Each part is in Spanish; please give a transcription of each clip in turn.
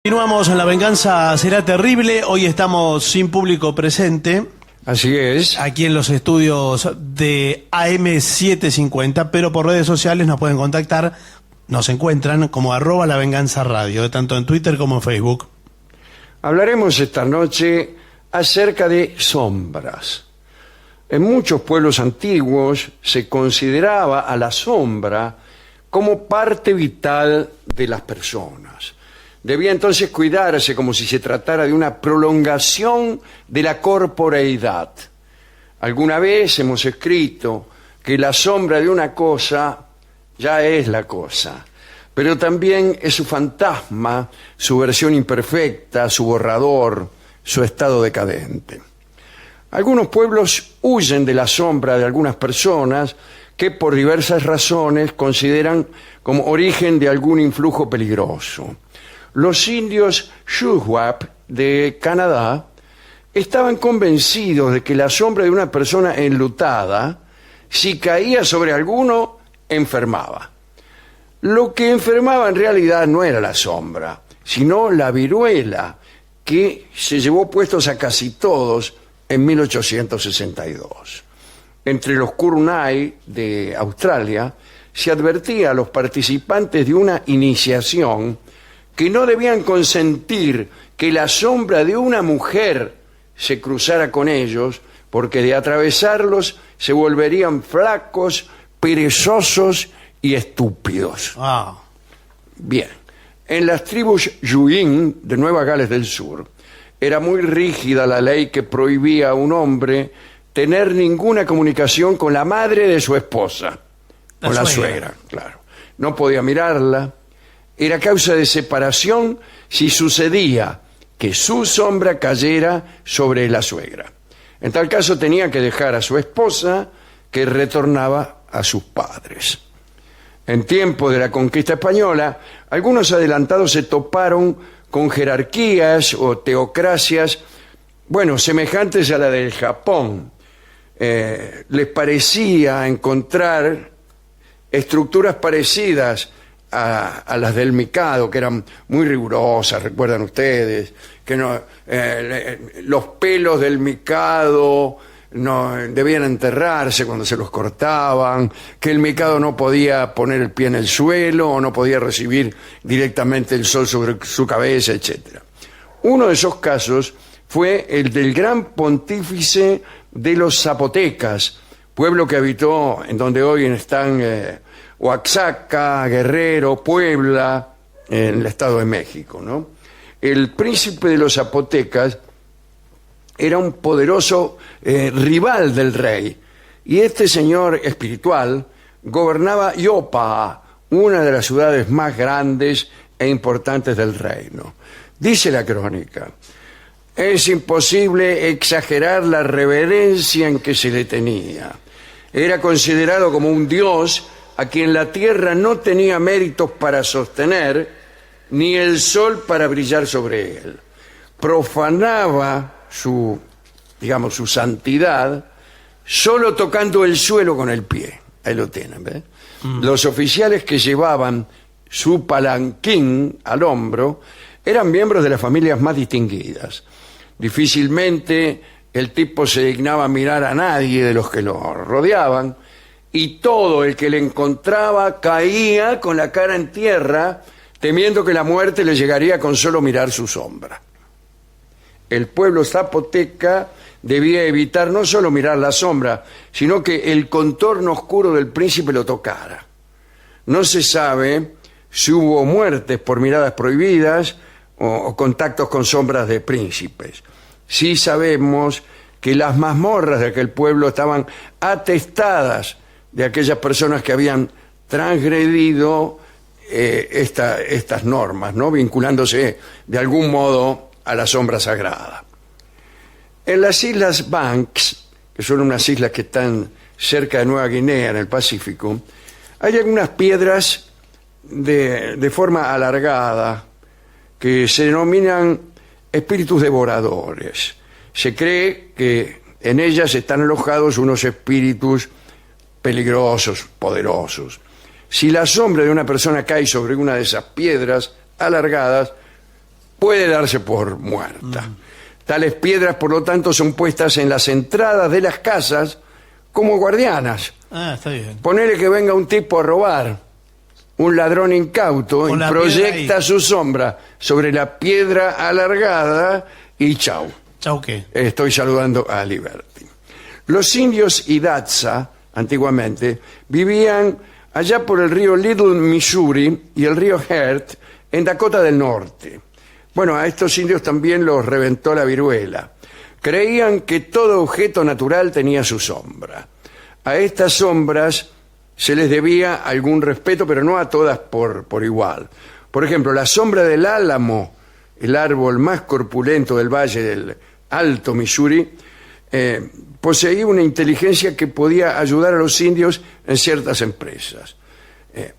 Continuamos en La Venganza Será Terrible. Hoy estamos sin público presente. Así es. Aquí en los estudios de AM750, pero por redes sociales nos pueden contactar. Nos encuentran como @lavenganzaradio, tanto en Twitter como en Facebook. Hablaremos esta noche acerca de sombras. En muchos pueblos antiguos se consideraba a la sombra como parte vital de las personas. Debía entonces cuidarse como si se tratara de una prolongación de la corporeidad. Alguna vez hemos escrito que la sombra de una cosa ya es la cosa, pero también es su fantasma, su versión imperfecta, su borrador, su estado decadente. Algunos pueblos huyen de la sombra de algunas personas que por diversas razones consideran como origen de algún influjo peligroso. Los indios Shuswap de Canadá estaban convencidos de que la sombra de una persona enlutada, si caía sobre alguno, enfermaba. Lo que enfermaba en realidad no era la sombra, sino la viruela, que se llevó puestos a casi todos en 1862. Entre los Kurnai de Australia se advertía a los participantes de una iniciación que no debían consentir que la sombra de una mujer se cruzara con ellos, porque de atravesarlos se volverían flacos, perezosos y estúpidos. Bien, en las tribus Yuin de Nueva Gales del Sur era muy rígida la ley que prohibía a un hombre tener ninguna comunicación con la madre de su esposa, con la suegra, claro. No podía mirarla. Era causa de separación si sucedía que su sombra cayera sobre la suegra. En tal caso tenía que dejar a su esposa, que retornaba a sus padres. En tiempo de la conquista española, algunos adelantados se toparon con jerarquías o teocracias, semejantes a la del Japón. Les parecía encontrar estructuras parecidas a las del Mikado, que eran muy rigurosas, recuerdan ustedes, que los pelos del Mikado no debían enterrarse cuando se los cortaban, que el Mikado no podía poner el pie en el suelo o no podía recibir directamente el sol sobre su cabeza, etc. Uno de esos casos fue el del gran pontífice de los zapotecas, pueblo que habitó en donde hoy están Oaxaca, Guerrero, Puebla, en el Estado de México, ¿no? El príncipe de los zapotecas era un poderoso rival del rey, y este señor espiritual gobernaba Yopa, una de las ciudades más grandes e importantes del reino. Dice la crónica: es imposible exagerar la reverencia en que se le tenía. Era considerado como un dios a quien la tierra no tenía méritos para sostener, ni el sol para brillar sobre él. Profanaba su santidad solo tocando el suelo con el pie. Ahí lo tienen, ¿ves? Los oficiales que llevaban su palanquín al hombro eran miembros de las familias más distinguidas. Difícilmente el tipo se dignaba mirar a nadie de los que lo rodeaban, y todo el que le encontraba caía con la cara en tierra, temiendo que la muerte le llegaría con solo mirar su sombra. El pueblo zapoteca debía evitar no solo mirar la sombra, sino que el contorno oscuro del príncipe lo tocara. No se sabe si hubo muertes por miradas prohibidas o contactos con sombras de príncipes. Sí sabemos que las mazmorras de aquel pueblo estaban atestadas de aquellas personas que habían transgredido estas normas, ¿no? Vinculándose de algún modo a la sombra sagrada. En las islas Banks, que son unas islas que están cerca de Nueva Guinea, en el Pacífico, hay algunas piedras de forma alargada que se denominan espíritus devoradores. Se cree que en ellas están alojados unos espíritus peligrosos, poderosos. Si la sombra de una persona cae sobre una de esas piedras alargadas, puede darse por muerta. Tales piedras, por lo tanto, son puestas en las entradas de las casas como guardianas. Ah, está bien. Ponele que venga un tipo a robar, un ladrón incauto, Con y la proyecta piedra ahí. su sombra sobre la piedra alargada y chau. Chau, ¿qué? Estoy saludando a Liberty. Los indios Hidatsa, antiguamente, vivían allá por el río Little Missouri y el río Heart, en Dakota del Norte. Bueno, a estos indios también los reventó la viruela. Creían que todo objeto natural tenía su sombra. A estas sombras se les debía algún respeto, pero no a todas por igual. Por ejemplo, la sombra del álamo, el árbol más corpulento del valle del Alto Missouri, poseía una inteligencia que podía ayudar a los indios en ciertas empresas.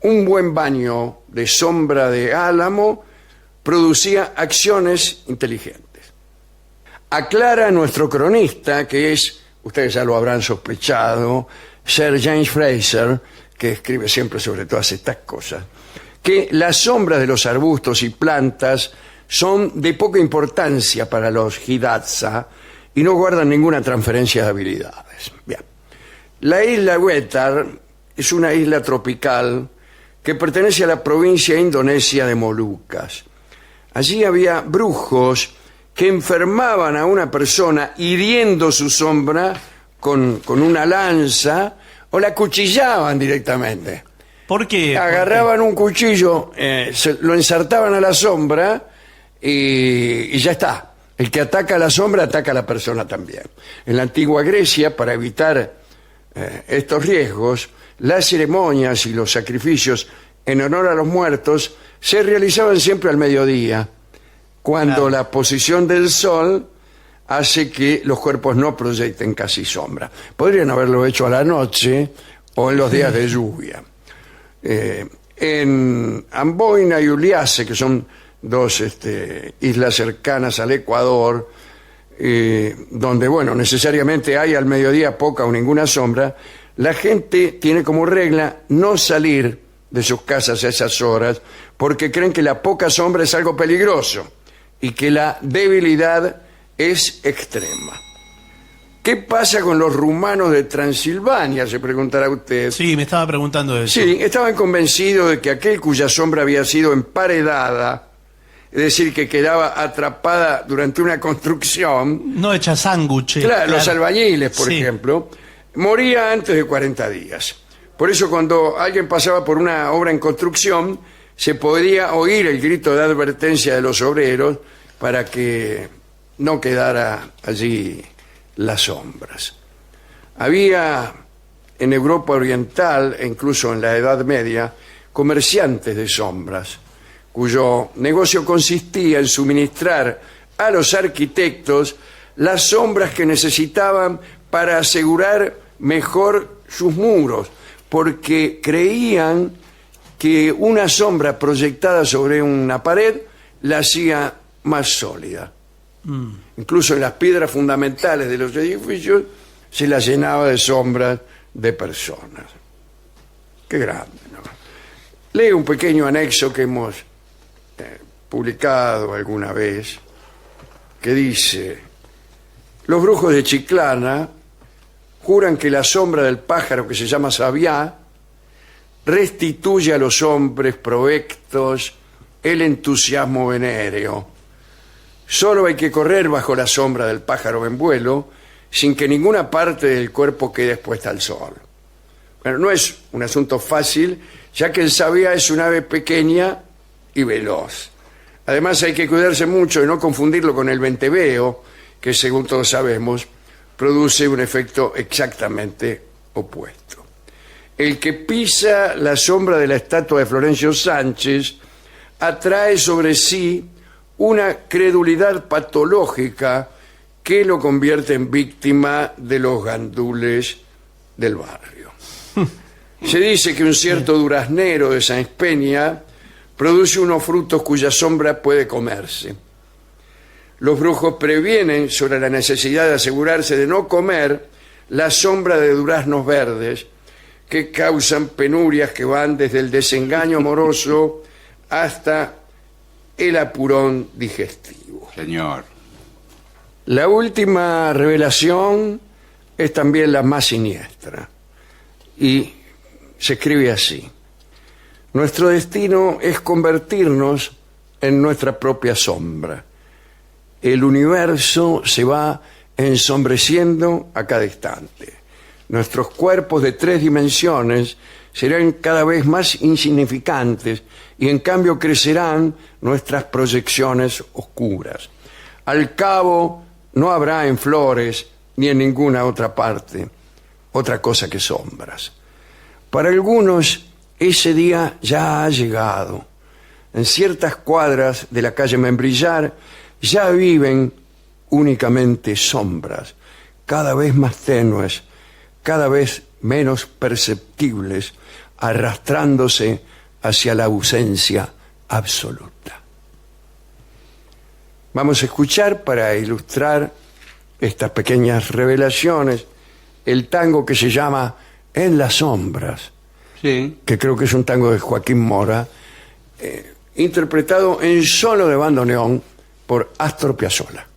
Un buen baño de sombra de álamo producía acciones inteligentes. Aclara nuestro cronista, que es, ustedes ya lo habrán sospechado, Sir James Fraser, que escribe siempre sobre todas estas cosas, que las sombras de los arbustos y plantas son de poca importancia para los Hidatsa y no guardan ninguna transferencia de habilidades. Bien. La isla Wetar es una isla tropical que pertenece a la provincia indonesia de Molucas. Allí había brujos que enfermaban a una persona hiriendo su sombra con una lanza o la cuchillaban directamente. ¿Por qué? Agarraban un cuchillo, lo ensartaban a la sombra y ya está. El que ataca a la sombra ataca a la persona también. En la antigua Grecia, para evitar estos riesgos, las ceremonias y los sacrificios en honor a los muertos se realizaban siempre al mediodía, cuando Claro. la posición del sol hace que los cuerpos no proyecten casi sombra. Podrían haberlo hecho a la noche o en los días de lluvia. En Amboina y Uliase, que son dos islas cercanas al Ecuador, donde, bueno, necesariamente hay al mediodía poca o ninguna sombra, la gente tiene como regla no salir de sus casas a esas horas porque creen que la poca sombra es algo peligroso y que la debilidad es extrema. ¿Qué pasa con los rumanos de Transilvania?, se preguntará usted. Sí, me estaba preguntando eso. Sí, estaban convencidos de que aquel cuya sombra había sido emparedada, es decir, que quedaba atrapada durante una construcción, No echa sándwiches. claro, los albañiles, por Sí. ejemplo, moría antes de 40 días. Por eso cuando alguien pasaba por una obra en construcción, se podía oír el grito de advertencia de los obreros para que no quedara allí las sombras. Había en Europa Oriental, e incluso en la Edad Media, comerciantes de sombras, cuyo negocio consistía en suministrar a los arquitectos las sombras que necesitaban para asegurar mejor sus muros, porque creían que una sombra proyectada sobre una pared la hacía más sólida. Incluso en las piedras fundamentales de los edificios se las llenaba de sombras de personas. Qué grande, ¿no? Leo un pequeño anexo que hemos publicado alguna vez, que dice: los brujos de Chiclana juran que la sombra del pájaro que se llama Sabiá restituye a los hombres provectos el entusiasmo venéreo. Solo hay que correr bajo la sombra del pájaro en vuelo sin que ninguna parte del cuerpo quede expuesta al sol. Bueno, no es un asunto fácil, ya que el sabiá es un ave pequeña y veloz. Además hay que cuidarse mucho de no confundirlo con el venteveo, que según todos sabemos, produce un efecto exactamente opuesto. El que pisa la sombra de la estatua de Florencio Sánchez atrae sobre sí una credulidad patológica que lo convierte en víctima de los gandules del barrio. Se dice que un cierto duraznero de Sáenz Peña produce unos frutos cuya sombra puede comerse. Los brujos previenen sobre la necesidad de asegurarse de no comer la sombra de duraznos verdes que causan penurias que van desde el desengaño amoroso hasta el apurón digestivo. Señor. La última revelación es también la más siniestra y se escribe así: nuestro destino es convertirnos en nuestra propia sombra. El universo se va ensombreciendo a cada instante. Nuestros cuerpos de 3 dimensiones serán cada vez más insignificantes y en cambio crecerán nuestras proyecciones oscuras. Al cabo, no habrá en Flores ni en ninguna otra parte otra cosa que sombras. Para algunos, ese día ya ha llegado. En ciertas cuadras de la calle Membrillar ya viven únicamente sombras, cada vez más tenues, cada vez menos perceptibles, arrastrándose hacia la ausencia absoluta. Vamos a escuchar, para ilustrar estas pequeñas revelaciones, el tango que se llama En las sombras, Sí. que creo que es un tango de Joaquín Mora, interpretado en solo de bandoneón por Astor Piazzolla.